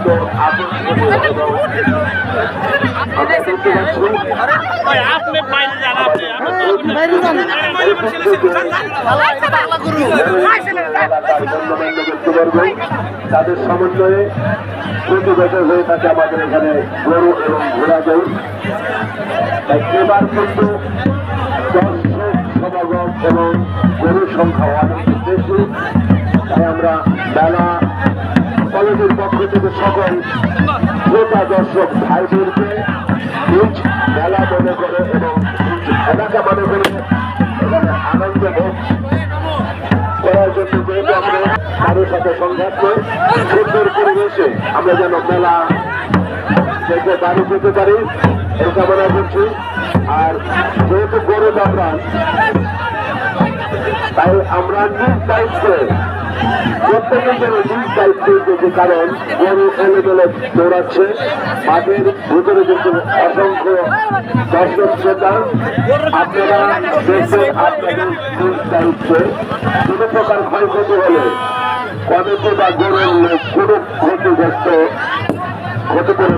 অত্যন্ত আকর্ষণীয় এবং আমরা দেখতে পাচ্ছি তাদের সমন্বয়ে প্রতি বছর হয়ে থাকে আমাদের এখানে গরু এবং ঘোড়া দৌড়। তাই এবার কিন্তু দর্শক সমাগম এবং গরুর সংখ্যা অনেক বেশি। তাই আমরা মেলা কলেজের পক্ষ থেকে সকল শ্রোতা দর্শক ভাইদেরকে নিজ মেলা মনে করে এবং এলাকা মনে করে এখানে আনন্দ ভোগ করার জন্য যেহেতু আমরা কারোর সাথে সংঘাত করে সুন্দর পরিবেশে আমরা যেন মেলা দেখে বাড়ি যেতে পারি এই কামনা করছি। আর যেহেতু গরু আমরা তাই আমরা নিজ দায়িত্বে প্রত্যেকের জন্য নিজ দায়িত্বে যে কারণ গরু এলেবেলে দৌড়াচ্ছে মাঠের ভিতরে কিন্তু অসংখ্য দর্শক শ্রোতা আপনারা দেখবেন আপনাদের নিজ দায়িত্বে কোনো প্রকার ক্ষয়ক্ষতি হলে কমিটি বা গরুর লোক কোনো ক্ষতিগ্রস্ত হতে পারে